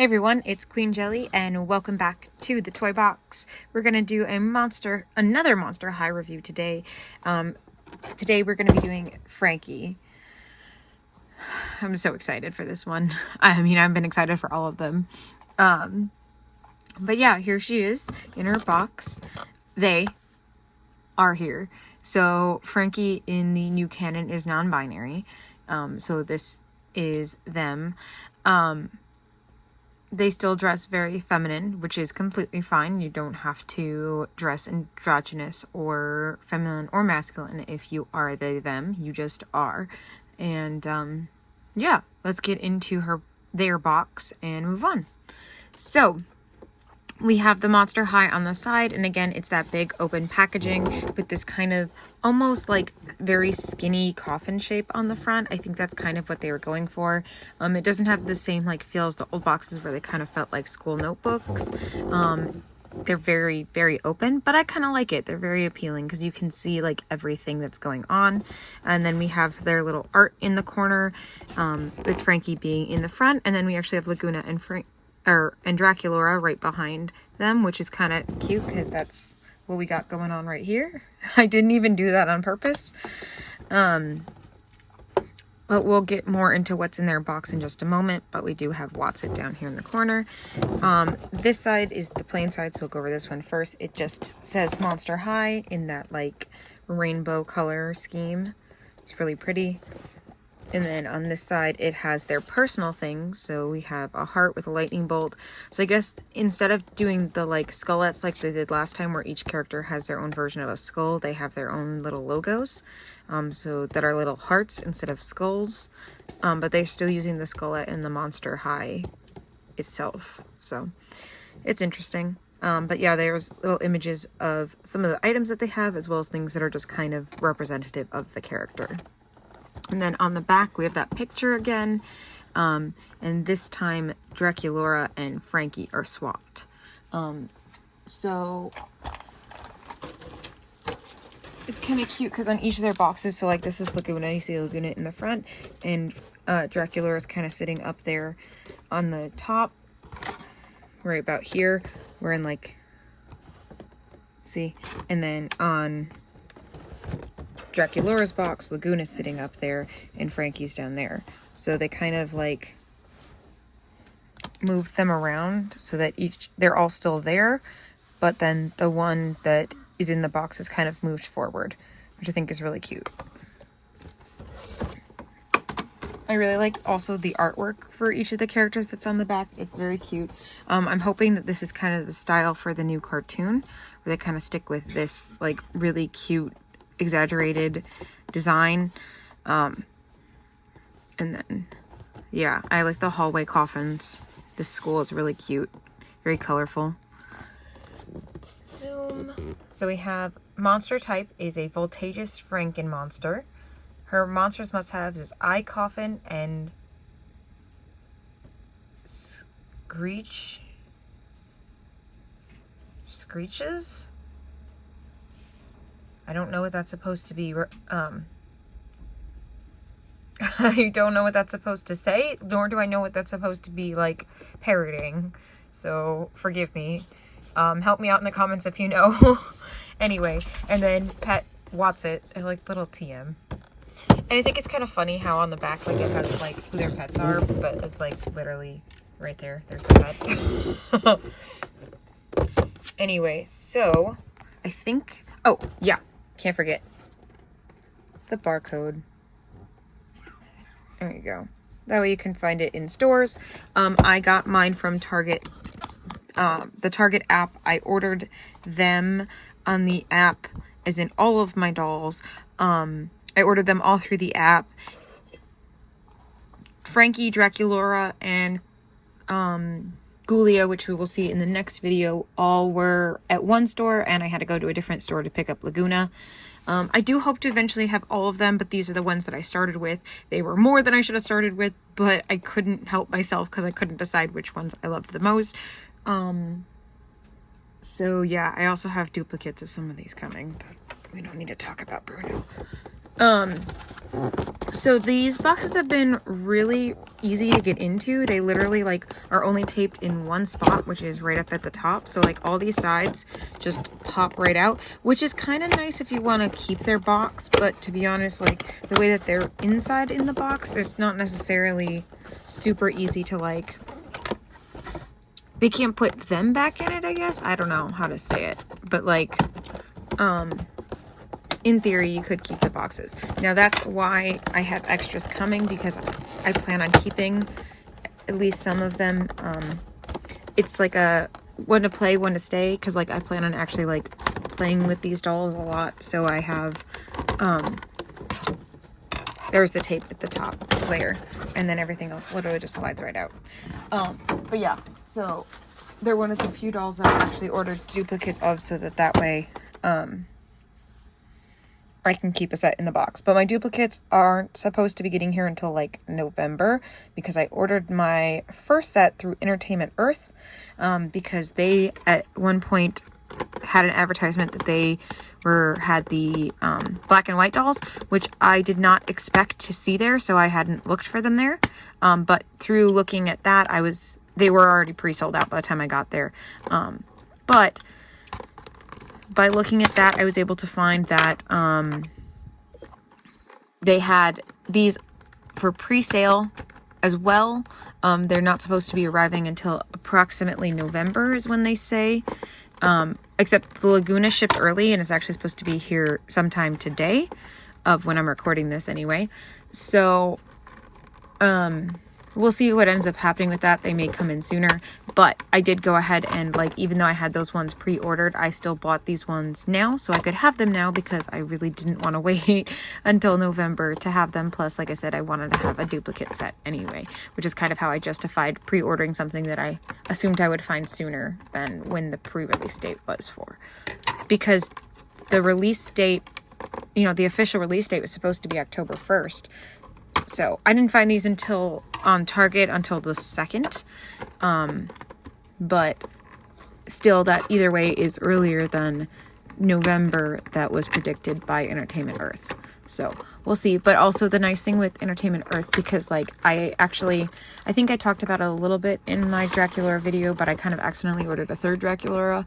Hey everyone, it's Queen Jelly and welcome back to the toy box. We're going to do another Monster High review today. Today we're going to be doing Frankie. I'm so excited for this one. I mean, I've been excited for all of them. But yeah, here she is in her box. They are here. So Frankie in the new canon is non-binary. So this is them. They still dress very feminine, which is completely fine. You don't have to dress androgynous or feminine or masculine if you are they, them. You just are. And yeah, let's get into their box and move on. So we have the Monster High on the side, and again, it's that big open packaging with this kind of almost like very skinny coffin shape on the front. I think that's kind of what they were going for. It doesn't have the same like feel as the old boxes where they kind of felt like school notebooks. They're very, very open, but I kind of like it. They're very appealing because you can see like everything that's going on. And then we have their little art in the corner, with Frankie being in the front, and then we actually have Laguna and Draculaura right behind them, which is kind of cute because that's what we got going on right here. I didn't even do that on purpose. But we'll get more into what's in their box in just a moment. But we do have Watzit down here in the corner. This side is the plain side, so we'll go over this one first. It just says Monster High in that like rainbow color scheme. It's really pretty. And then on this side, it has their personal things. So we have a heart with a lightning bolt. So I guess instead of doing the like skullettes like they did last time, where each character has their own version of a skull, they have their own little logos. So that are little hearts instead of skulls. But they're still using the skullette in the Monster High itself. So it's interesting. But yeah, there's little images of some of the items that they have, as well as things that are just kind of representative of the character. And then on the back, we have that picture again. And this time, Draculauras and Frankie are swapped. So it's kind of cute because on each of their boxes, so like this is Laguna, you see Laguna in the front, and Draculauras is kind of sitting up there on the top, right about here. We're in like, see, and then on Draculaura's box, Laguna's sitting up there and Frankie's down there. So they kind of like moved them around so that they're all still there, but then the one that is in the box is kind of moved forward, which I think is really cute. I really like also the artwork for each of the characters that's on the back. It's very cute. I'm hoping that this is kind of the style for the new cartoon, where they kind of stick with this like really cute exaggerated design. And then yeah, I like the hallway coffins. This school is really cute, very colorful. Zoom. So we have monster type is a voltageous Franken monster. Her monsters must have is eye coffin and screeches. I don't know what that's supposed to be. I don't know what that's supposed to say, nor do I know what that's supposed to be like parroting. So forgive me. Help me out in the comments if you know. Anyway, and then pet Watzit. I like little TM. And I think it's kind of funny how on the back like it has like who their pets are, but it's like literally right there. There's the pet. Anyway, so I think, oh yeah, can't forget the barcode. There you go. That way you can find it in stores. I got mine from Target, the Target app. I ordered them on the app, as in all of my dolls. I ordered them all through the app. Frankie, Draculaura, and Gulia, which we will see in the next video, all were at one store, and I had to go to a different store to pick up Laguna. I do hope to eventually have all of them, but these are the ones that I started with. They were more than I should have started with, but I couldn't help myself because I couldn't decide which ones I loved the most. So yeah, I also have duplicates of some of these coming, but we don't need to talk about Bruno. So these boxes have been really easy to get into. They literally like are only taped in one spot, which is right up at the top. So like all these sides just pop right out, which is kind of nice if you want to keep their box. But to be honest, like the way that they're inside in the box, it's not necessarily super easy to like, they can't put them back in it, I guess. I don't know how to say it, but like, in theory, you could keep the boxes. Now that's why I have extras coming, because I plan on keeping at least some of them. It's like a one to play, one to stay, because like I plan on actually like playing with these dolls a lot. So I have, there's the tape at the top layer, and then everything else literally just slides right out. But yeah, so they're one of the few dolls that I actually ordered duplicates of, so that way, I can keep a set in the box. But my duplicates aren't supposed to be getting here until like November, because I ordered my first set through Entertainment Earth, because they at one point had an advertisement that they had the black and white dolls, which I did not expect to see there, so I hadn't looked for them there. But through looking at that, they were already pre-sold out by the time I got there. But by looking at that, I was able to find that they had these for pre-sale as well. They're not supposed to be arriving until approximately November is when they say. Except the Laguna shipped early, and it's actually supposed to be here sometime today, of when I'm recording this anyway. So we'll see what ends up happening with that. They may come in sooner, but I did go ahead and like, even though I had those ones pre-ordered, I still bought these ones now so I could have them now, because I really didn't want to wait until November to have them. Plus, like I said, I wanted to have a duplicate set anyway, which is kind of how I justified pre-ordering something that I assumed I would find sooner than when the pre-release date was for. Because the release date, the official release date was supposed to be October 1st. So I didn't find these on Target until the 2nd. But still, that either way is earlier than November that was predicted by Entertainment Earth. So we'll see. But also the nice thing with Entertainment Earth, because like I think I talked about it a little bit in my Draculaura video, but I kind of accidentally ordered a third Draculaura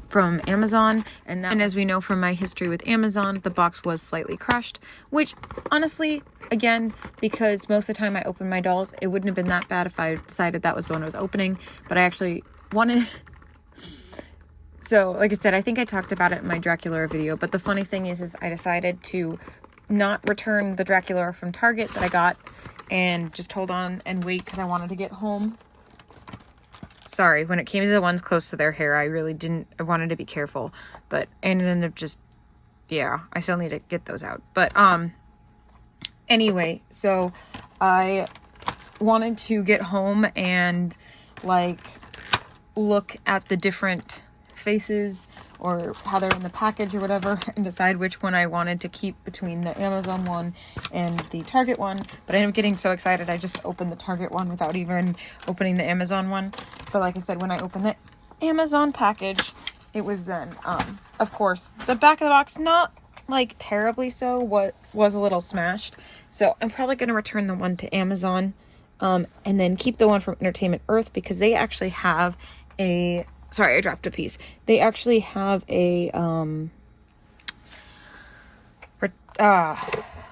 from Amazon, and as we know from my history with Amazon, the box was slightly crushed, which honestly, again, because most of the time I open my dolls, it wouldn't have been that bad if I decided that was the one I was opening, but I actually wanted. So like I said, I think I talked about it in my Draculaura video, but the funny thing is I decided to not return the Draculaura from Target that I got and just hold on and wait, because I wanted to get home. Sorry, when it came to the ones close to their hair, I wanted to be careful, but I ended up just, yeah, I still need to get those out. But, anyway, so I wanted to get home and, like, look at the different faces or how they're in the package or whatever, and decide which one I wanted to keep between the Amazon one and the Target one. But I ended up getting so excited, I just opened the Target one without even opening the Amazon one. But like I said, when I opened the Amazon package, it was then, of course, the back of the box, not like terribly so, what was a little smashed. So I'm probably going to return the one to Amazon, and then keep the one from Entertainment Earth, because they actually have a, sorry, I dropped a piece. They actually have a,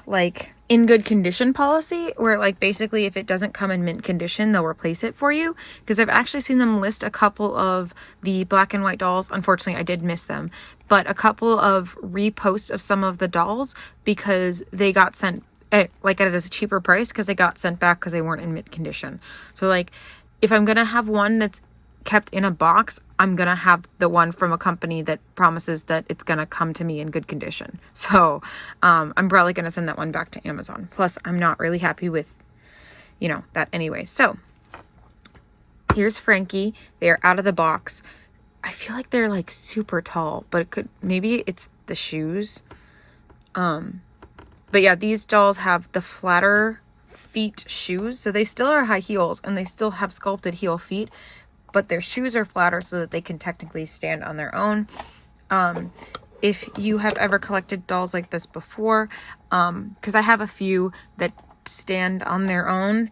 like, in good condition policy, where, like, basically if it doesn't come in mint condition, they'll replace it for you. Because I've actually seen them list a couple of the black and white dolls. Unfortunately, I did miss them. But a couple of reposts of some of the dolls, because they got sent, like, at a cheaper price, because they got sent back because they weren't in mint condition. So, like, if I'm going to have one that's kept in a box, I'm gonna have the one from a company that promises that it's gonna come to me in good condition. So I'm probably gonna send that one back to Amazon. Plus, I'm not really happy with that anyway. So here's Frankie. They're out of the box. I feel like they're like super tall, but maybe it's the shoes. But yeah, these dolls have the flatter feet shoes, so they still are high heels and they still have sculpted heel feet, but their shoes are flatter so that they can technically stand on their own. if you have ever collected dolls like this before, because I have a few that stand on their own.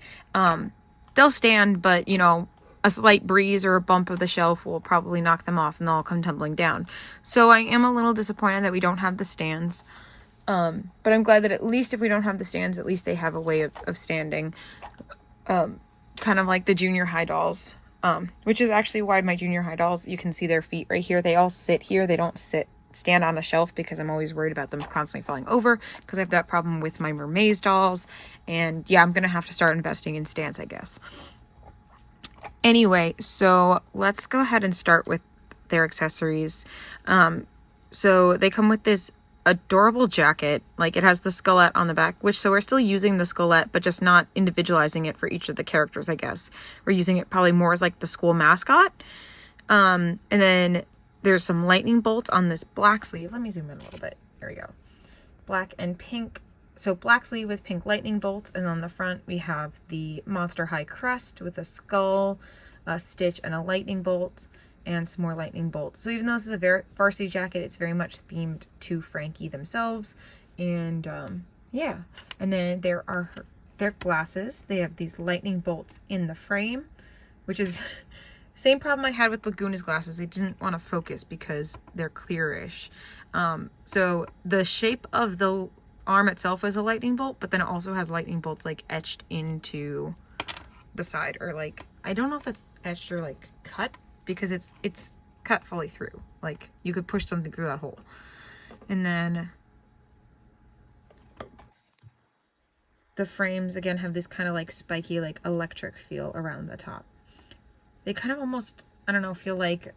They'll stand, but you know, a slight breeze or a bump of the shelf will probably knock them off and they'll all come tumbling down. So I am a little disappointed that we don't have the stands. But I'm glad that at least if we don't have the stands, at least they have a way of standing. Kind of like the junior high dolls. Which is actually why my junior high dolls, you can see their feet right here. They all sit here. They don't stand on a shelf because I'm always worried about them constantly falling over because I have that problem with my mermaids dolls. And yeah, I'm going to have to start investing in stands, I guess. Anyway, so let's go ahead and start with their accessories. So they come with this adorable jacket. Like, it has the skullette on the back, which, so we're still using the skullette, but just not individualizing it for each of the characters, I guess. We're using it probably more as like the school mascot. And then there's some lightning bolts on this black sleeve. Let me zoom in a little bit. There we go. Black and pink. So black sleeve with pink lightning bolts, and on the front we have the Monster High crest with a skull, a stitch, and a lightning bolt, and some more lightning bolts. So even though this is a varsity jacket, it's very much themed to Frankie themselves. And yeah, and then there are their glasses. They have these lightning bolts in the frame, which is same problem I had with Laguna's glasses. They didn't want to focus because they're clearish. So the shape of the arm itself is a lightning bolt, but then it also has lightning bolts like etched into the side, or like, I don't know if that's etched or like cut, because it's cut fully through. Like, you could push something through that hole. And then the frames again have this kind of like spiky, like electric feel around the top. They kind of almost, I don't know, feel like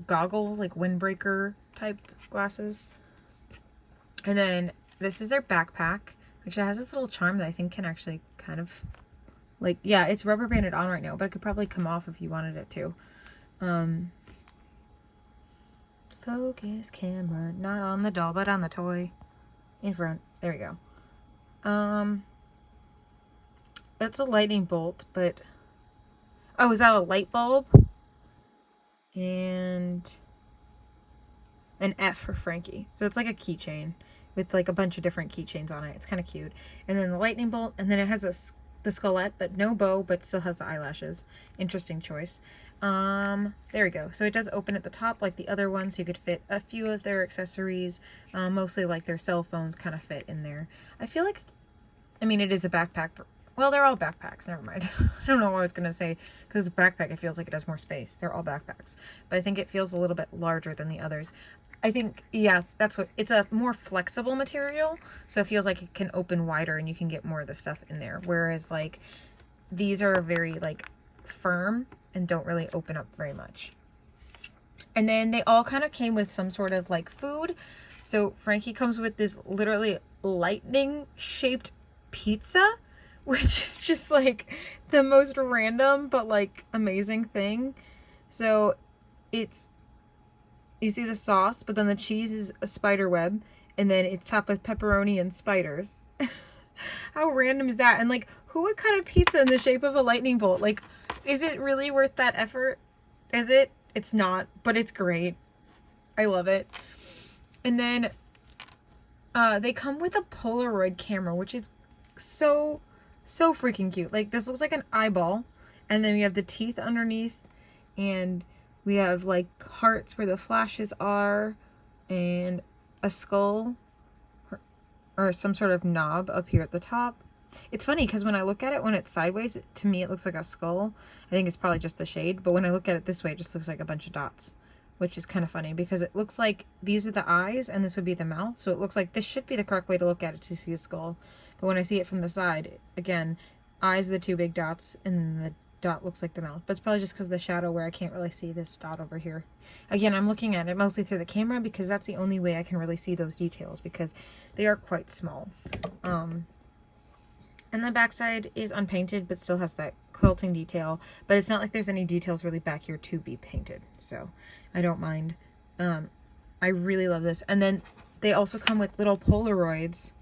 goggles, like windbreaker type glasses. And then this is their backpack, which has this little charm that I think can actually kind of, like, yeah, it's rubber banded on right now, but it could probably come off if you wanted it to. Focus camera, not on the doll, but on the toy. In front. There we go. That's a lightning bolt, but... Oh, is that a light bulb? And an F for Frankie. So it's like a keychain with like a bunch of different keychains on it. It's kind of cute. And then the lightning bolt, and then it has the skullette, but no bow, but still has the eyelashes. Interesting choice. There we go. So it does open at the top like the other ones. So you could fit a few of their accessories, mostly like their cell phones kind of fit in there. I feel like, I mean, it is a backpack. Well, they're all backpacks. Never mind. I don't know what I was going to say, because it's a backpack, it feels like it has more space. They're all backpacks. But I think it feels a little bit larger than the others. I think, yeah, that's what, it's a more flexible material, so it feels like it can open wider and you can get more of the stuff in there. Whereas, like, these are very, like, firm and don't really open up very much. And then they all kind of came with some sort of, like, food. So Frankie comes with this literally lightning-shaped pizza, which is just, like, the most random but, like, amazing thing. So it's, you see the sauce, but then the cheese is a spider web, and then it's topped with pepperoni and spiders. How random is that? And, like, who would cut a pizza in the shape of a lightning bolt? Like, is it really worth that effort? Is it? It's not, but it's great. I love it. And then they come with a Polaroid camera, which is so freaking cute. Like, this looks like an eyeball, and then we have the teeth underneath, and we have like hearts where the flashes are, and a skull or some sort of knob up here at the top. It's funny because when I look at it, when it's sideways, to me it looks like a skull. I think it's probably just the shade, but when I look at it this way, it just looks like a bunch of dots, which is kind of funny because it looks like these are the eyes and this would be the mouth. So it looks like this should be the correct way to look at it to see a skull. But when I see it from the side, again, eyes are the two big dots and the dot looks like the mouth. But it's probably just because of the shadow where I can't really see this dot over here. Again, I'm looking at it mostly through the camera because that's the only way I can really see those details because they are quite small. And the backside is unpainted but still has that quilting detail. But it's not like there's any details really back here to be painted. So I don't mind. I really love this. And then they also come with little Polaroids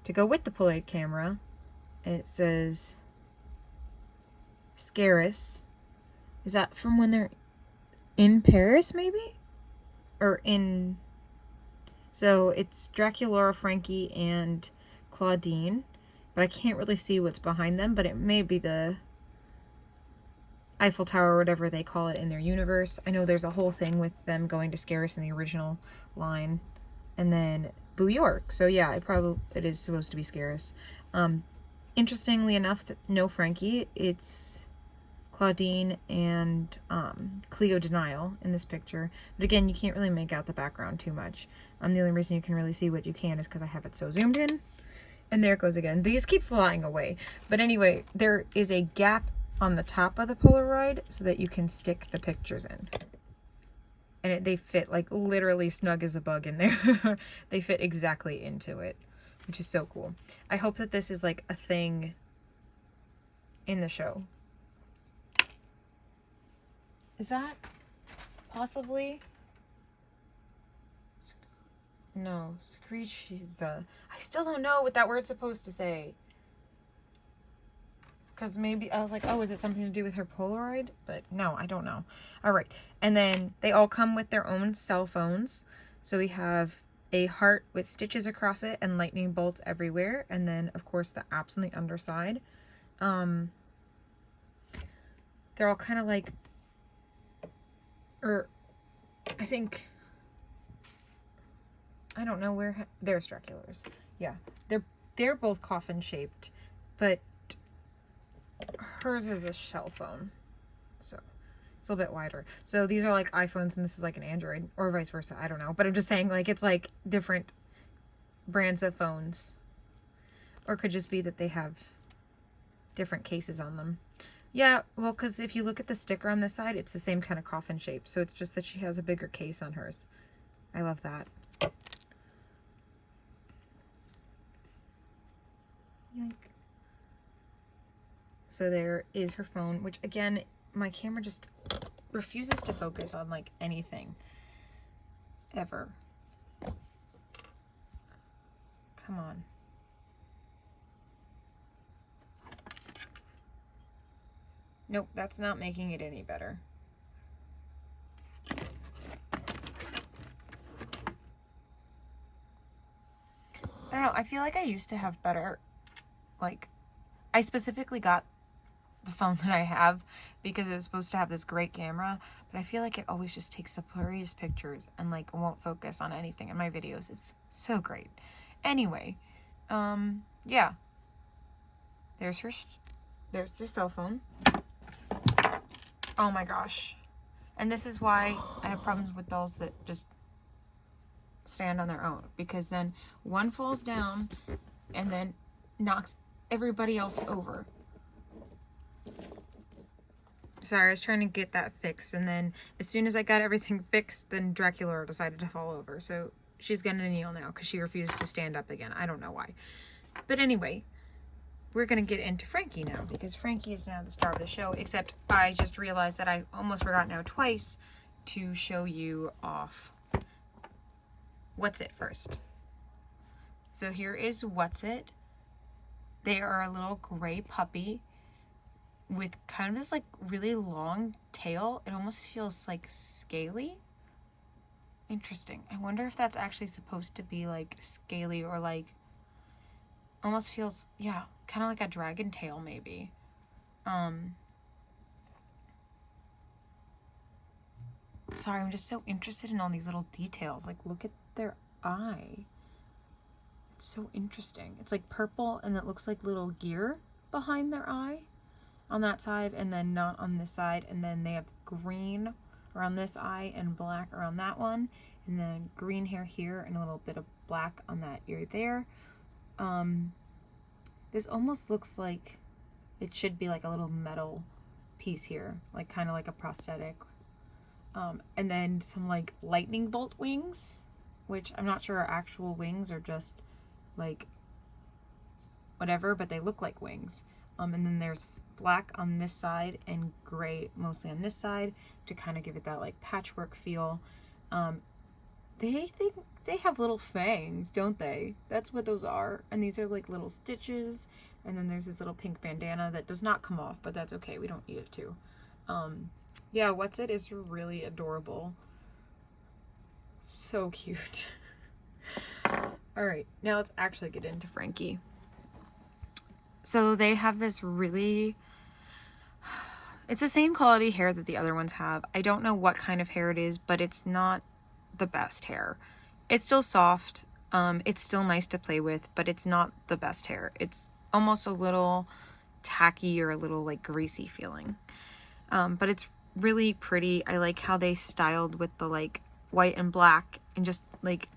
to go with the Polaroid camera. It says Scaris. Is that from when they're in Paris, maybe? Or in So it's Draculaura, Frankie, and Claudine, but I can't really see what's behind them, but it may be the Eiffel Tower or whatever they call it in their universe. I know there's a whole thing with them going to Scarus in the original line, and then Boo York. So yeah, it is supposed to be Scarus. Interestingly enough, no Frankie. It's Claudine and Cleo Denial in this picture. But again, you can't really make out the background too much. The only reason you can really see what you can is because I have it so zoomed in. And there it goes again. These keep flying away. But anyway, there is a gap on the top of the Polaroid so that you can stick the pictures in. And they fit like literally snug as a bug in there. They fit exactly into it, which is so cool. I hope that this is like a thing in the show. Is that possibly? No, screech is I still don't know what that word's supposed to say. Because maybe I was like, oh, is it something to do with her Polaroid? But no, I don't know. All right. And then they all come with their own cell phones. So we have a heart with stitches across it and lightning bolts everywhere. And then, of course, the apps on the underside. They're all kind of like, or I think, I don't know where, there's Draculauras. Yeah, they're both coffin shaped, but hers is a shell phone, so it's a little bit wider. So these are like iPhones and this is like an Android, or vice versa, I don't know, but I'm just saying like it's like different brands of phones, or it could just be that they have different cases on them. Yeah, well, because if you look at the sticker on this side, it's the same kind of coffin shape, so it's just that she has a bigger case on hers. I love that. Yoink. So there is her phone, which again, my camera just refuses to focus on like anything ever. Come on. Nope, that's not making it any better. I don't know, I feel like I used to have better, like, I specifically got the phone that I have because it was supposed to have this great camera, but I feel like it always just takes the blurriest pictures and like won't focus on anything in my videos. It's so great. Anyway, yeah. There's her cell phone. Oh my gosh. And this is why I have problems with dolls that just stand on their own, because then one falls down and then knocks everybody else over. Sorry, I was trying to get that fixed, and then as soon as I got everything fixed, then Draculaura decided to fall over. So she's gonna kneel now because she refused to stand up again. I don't know why. But anyway, we're gonna get into Frankie now, because Frankie is now the star of the show, except I just realized that I almost forgot now twice to show you off Watzit first. So here is Watzit. They are a little gray puppy with kind of this like really long tail. It almost feels like scaly. Interesting. I wonder if that's actually supposed to be like scaly, or like almost feels, yeah, kind of like a dragon tail maybe. Sorry, I'm just so interested in all these little details. Like, look at their eye. It's so interesting. It's like purple and it looks like little gear behind their eye on that side, and then not on this side. And then they have green around this eye and black around that one, and then green hair here and a little bit of black on that ear there. This almost looks like it should be like a little metal piece here, like kind of like a prosthetic. And then some like lightning bolt wings, which I'm not sure are actual wings or just like whatever, but they look like wings. And then there's black on this side and gray mostly on this side to kind of give it that like patchwork feel. They have little fangs, don't they? That's what those are. And these are like little stitches. And then there's this little pink bandana that does not come off, but that's okay. We don't need it to. Yeah, Watzit is really adorable. So cute. All right, now let's actually get into Frankie. So they have this really, it's the same quality hair that the other ones have. I don't know what kind of hair it is, but it's not the best hair. It's still soft. It's still nice to play with, but it's not the best hair. It's almost a little tacky or a little like greasy feeling. But it's really pretty. I like how they styled with the like white and black and just like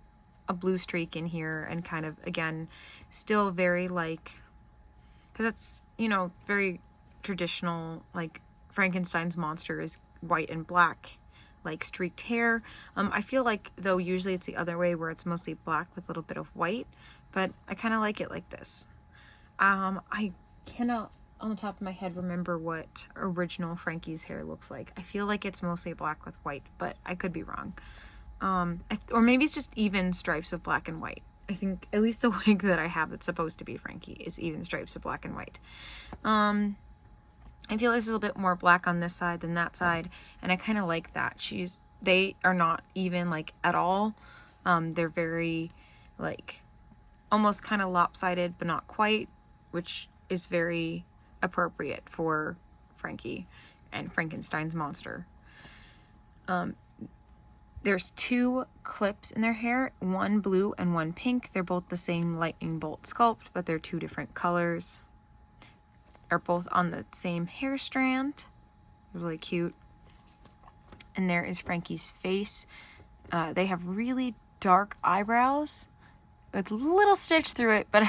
a blue streak in here, and kind of, again, still very like, because it's, you know, very traditional, like Frankenstein's monster is white and black, like streaked hair. I feel like, though, usually it's the other way where it's mostly black with a little bit of white, but I kind of like it like this. I cannot on the top of my head remember what original Frankie's hair looks like. I feel like it's mostly black with white, but I could be wrong. Or maybe it's just even stripes of black and white. I think at least the wig that I have that's supposed to be Frankie is even stripes of black and white. I feel like this is a bit more black on this side than that side, and I kind of like that. They are not even like at all. They're very like almost kind of lopsided, but not quite, which is very appropriate for Frankie and Frankenstein's monster. There's 2 clips in their hair, one blue and one pink. They're both the same lightning bolt sculpt, but they're 2 different colors. Are both on the same hair strand. Really cute. And there is Frankie's face. They have really dark eyebrows with a little stitch through it, but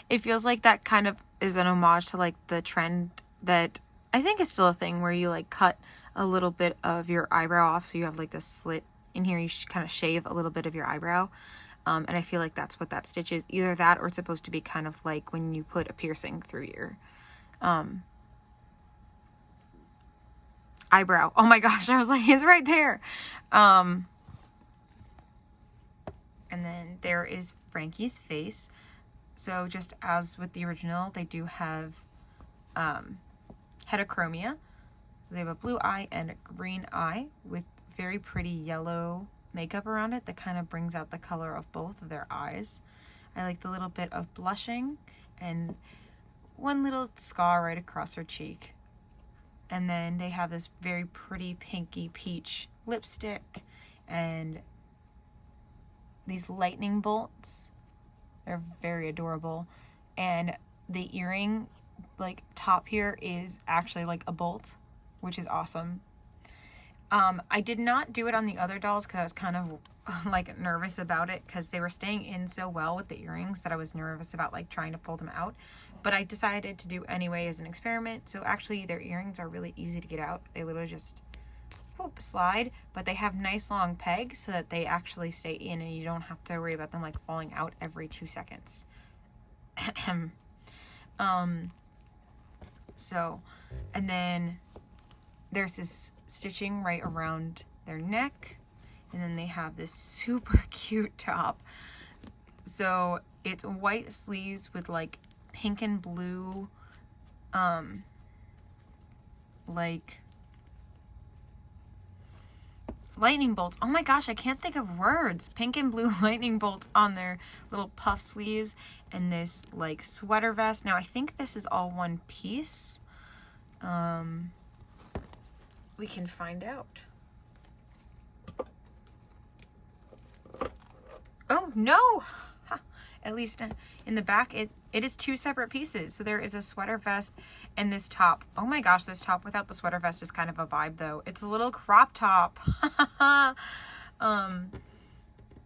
it feels like that kind of is an homage to like the trend that I think is still a thing, where you like cut a little bit of your eyebrow off, so you have like this slit in here. You should kind of shave a little bit of your eyebrow, and I feel like that's what that stitch is. Either that, or it's supposed to be kind of like when you put a piercing through your eyebrow. Oh my gosh, I was like, it's right there. And then there is Frankie's face. So just as with the original, they do have heterochromia. So they have a blue eye and a green eye with very pretty yellow makeup around it that kind of brings out the color of both of their eyes. I like the little bit of blushing and one little scar right across her cheek. And then they have this very pretty pinky peach lipstick and these lightning bolts. They're very adorable. And the earring, like, top here is actually like a bolt, which is awesome. I did not do it on the other dolls because I was kind of like nervous about it, because they were staying in so well with the earrings that I was nervous about like trying to pull them out. But I decided to do anyway as an experiment. So actually their earrings are really easy to get out. They literally just slide, but they have nice long pegs so that they actually stay in and you don't have to worry about them like falling out every 2 seconds. So, and then there's this stitching right around their neck, and then they have this super cute top. So it's white sleeves with like pink and blue like lightning bolts. Oh my gosh, I can't think of words. Pink and blue lightning bolts on their little puff sleeves, and this like sweater vest. Now I think this is all one piece. We can find out. Oh no! At least in the back, it is 2 separate pieces. So there is a sweater vest and this top. Oh my gosh, this top without the sweater vest is kind of a vibe though. It's a little crop top. And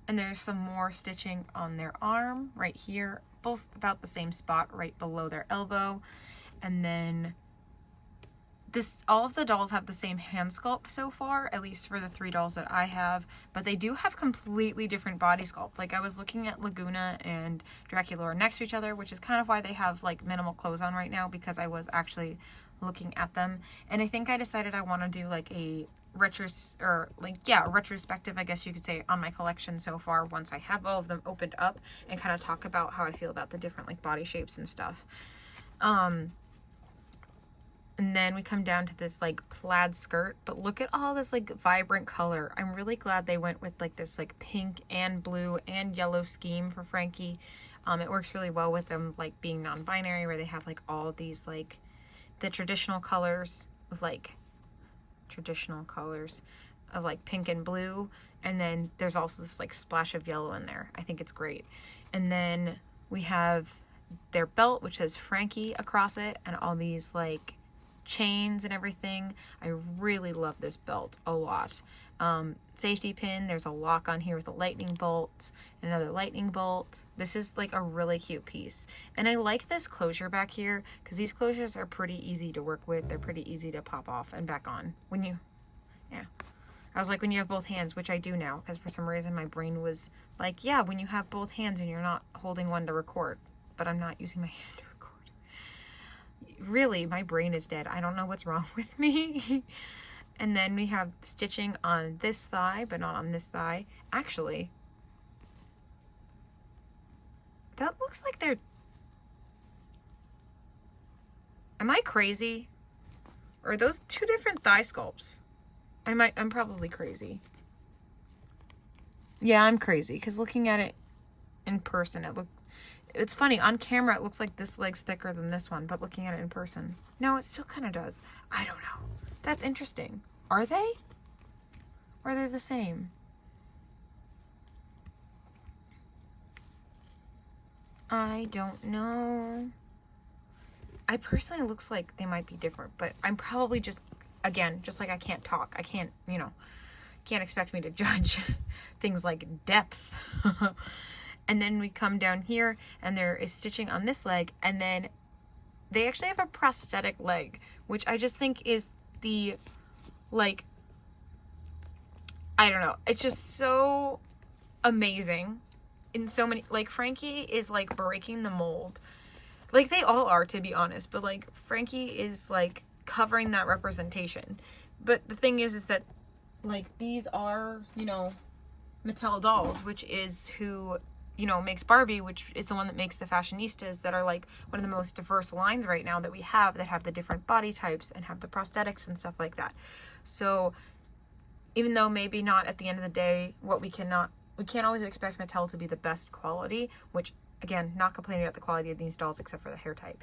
there's some more stitching on their arm right here, both about the same spot right below their elbow. And then all of the dolls have the same hand sculpt so far, at least for the 3 dolls that I have, but they do have completely different body sculpt. Like I was looking at Laguna and Draculaura next to each other, which is kind of why they have like minimal clothes on right now, because I was actually looking at them. And I think I decided I want to do like a retrospective, I guess you could say, on my collection so far once I have all of them opened up, and kind of talk about how I feel about the different like body shapes and stuff. And And then we come down to this like plaid skirt, but look at all this like vibrant color. I'm really glad they went with like this like pink and blue and yellow scheme for Frankie. It works really well with them like being non-binary, where they have like all these like the traditional colors of like pink and blue, and then there's also this like splash of yellow in there. I think it's great. And then we have their belt, which says Frankie across it, and all these like chains and everything. I really love this belt a lot. Safety pin, there's a lock on here with a lightning bolt, another lightning bolt. This is like a really cute piece, and I like this closure back here because these closures are pretty easy to work with. They're pretty easy to pop off and back on when you, yeah, I was like, when you have both hands, which I do now, because for some reason my brain was like, yeah, when you have both hands and you're not holding one to record, but I'm not using my hand to record. Really, my brain is dead. I don't know what's wrong with me. And then we have stitching on this thigh, but not on this thigh. Actually, that looks like they're... Am I crazy? Or are those two different thigh sculpts? I'm probably crazy. Yeah, I'm crazy, because looking at it in person, it's funny, on camera it looks like this leg's thicker than this one, but looking at it in person, no, it still kind of does. I don't know. That's interesting. Are they? Or are they the same? I don't know. I personally looks like they might be different, but I'm probably just, again, just like I can't talk. I can't, can't expect me to judge things like depth. And then we come down here and there is stitching on this leg, and then they actually have a prosthetic leg, which I just think is the, like, I don't know, it's just so amazing in so many, like, Frankie is like breaking the mold. Like, they all are, to be honest, but like Frankie is like covering that representation. But the thing is that like these are, Mattel dolls, which is who, makes Barbie, which is the one that makes the fashionistas that are like one of the most diverse lines right now that we have, that have the different body types and have the prosthetics and stuff like that. So even though maybe not at the end of the day, we can't always expect Mattel to be the best quality, which again, not complaining about the quality of these dolls except for the hair type.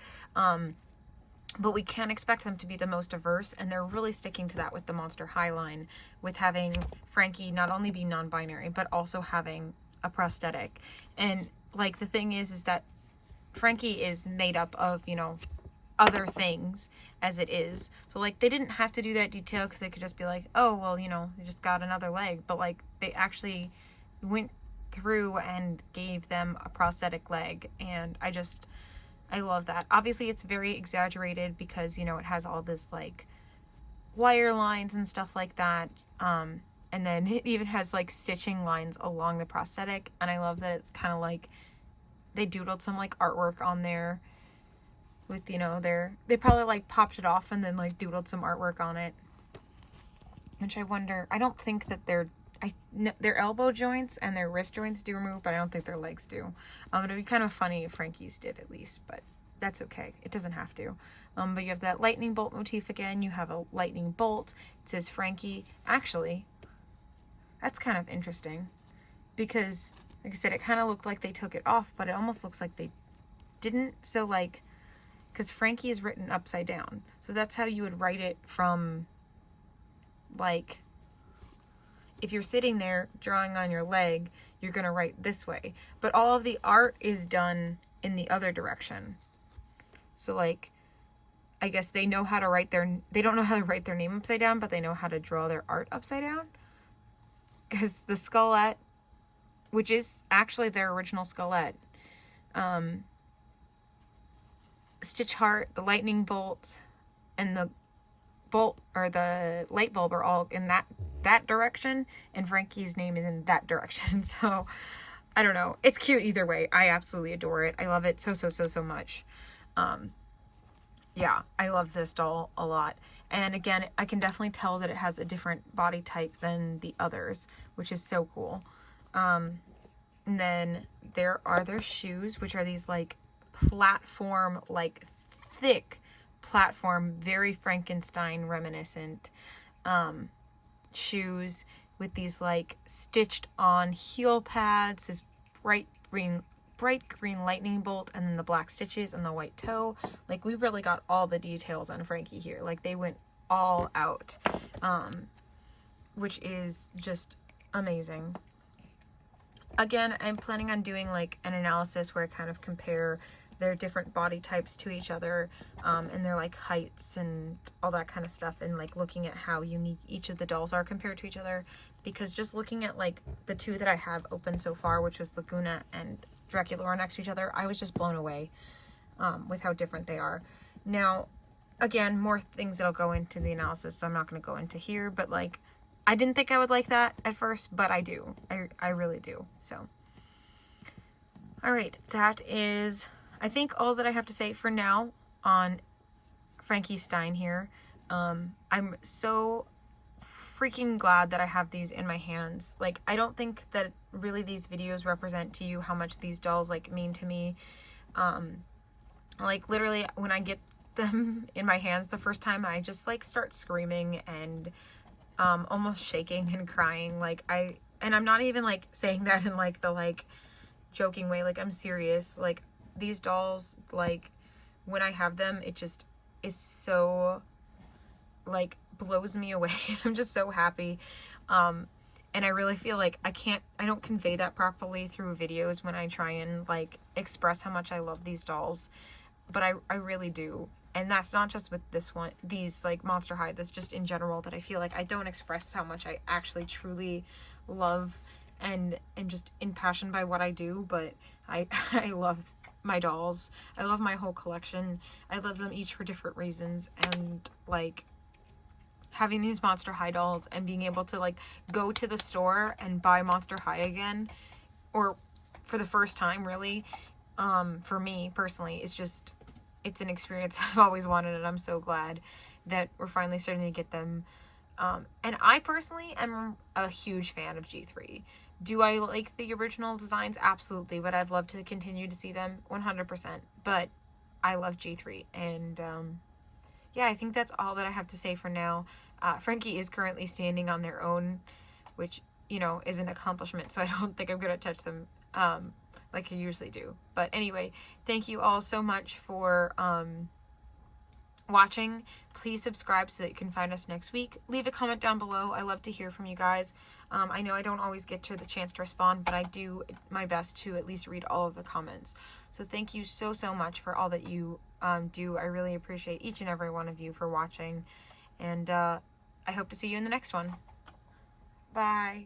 But we can expect them to be the most diverse, and they're really sticking to that with the Monster High line, with having Frankie not only be non-binary, but also having a prosthetic. And like the thing is that Frankie is made up of, other things as it is. So like they didn't have to do that detail because they could just be like, oh, well, you just got another leg. But like they actually went through and gave them a prosthetic leg, and I love that. Obviously it's very exaggerated because it has all this like wire lines and stuff like that, and then it even has like stitching lines along the prosthetic, and I love that it's kind of like they doodled some like artwork on there with they probably like popped it off and then like doodled some artwork on it, which I wonder, I don't think that their elbow joints and their wrist joints do remove, but I don't think their legs do. It'd be kind of funny if Frankie's did at least, but that's okay. It doesn't have to. But you have that lightning bolt motif again. You have a lightning bolt. It says Frankie. Actually, that's kind of interesting because, like I said, it kind of looked like they took it off, but it almost looks like they didn't. So like, because Frankie is written upside down. So that's how you would write it from, like, if you're sitting there drawing on your leg, you're going to write this way. But all of the art is done in the other direction. So like, I guess they know how to write they don't know how to write their name upside down, but they know how to draw their art upside down. Because the skullette, which is actually their original skullette, Stitch Heart, the lightning bolt, and the bolt or the light bulb are all in that direction, and Frankie's name is in that direction. So I don't know, it's cute either way. I absolutely adore it. I love it so much. Yeah, I love this doll a lot, and again, I can definitely tell that it has a different body type than the others, which is so cool. And then there are their shoes, which are these like platform, like thick platform, very Frankenstein reminiscent shoes with these like stitched on heel pads, this bright green lightning bolt, and then the black stitches and the white toe. Like, we really got all the details on Frankie here. Like, they went all out, which is just amazing. Again, I'm planning on doing like an analysis where I kind of compare their different body types to each other, and their like heights and all that kind of stuff, and like looking at how unique each of the dolls are compared to each other, because just looking at like the two that I have open so far, which was Laguna and Draculaura next to each other, I was just blown away with how different they are. Now, again, more things that'll go into the analysis, so I'm not going to go into here, but like, I didn't think I would like that at first, but I do. I really do. So, all right, that is, I think, all that I have to say for now on Frankie Stine here. I'm so freaking glad that I have these in my hands. Like, I don't think that really these videos represent to you how much these dolls like mean to me. Like, literally, when I get them in my hands the first time, I just like start screaming and almost shaking and crying. Like, and I'm not even like saying that in like the like joking way. Like, I'm serious. Like, these dolls, like, when I have them, it just is so like blows me away. I'm just so happy. And I really feel like I don't convey that properly through videos when I try and like express how much I love these dolls, but I really do. And that's not just with these like Monster High, that's just in general, that I feel like I don't express how much I actually truly love and just impassioned by what I do. But I love my dolls. I love my whole collection. I love them each for different reasons. And like, having these Monster High dolls and being able to like go to the store and buy Monster High again, or for the first time really, for me personally, is just, it's an experience I've always wanted, and I'm so glad that we're finally starting to get them. And I personally am a huge fan of G3. Do I like the original designs? Absolutely, but I'd love to continue to see them 100%. But I love G3, and yeah, I think that's all that I have to say for now. Frankie is currently standing on their own, which, you know, is an accomplishment, so I don't think I'm going to touch them like I usually do. But anyway, thank you all so much for watching. Please subscribe so that you can find us next week. Leave a comment down below. I love to hear from you guys. I know I don't always get to the chance to respond, but I do my best to at least read all of the comments. So thank you so much for all that you do. I really appreciate each and every one of you for watching, and I hope to see you in the next one. Bye.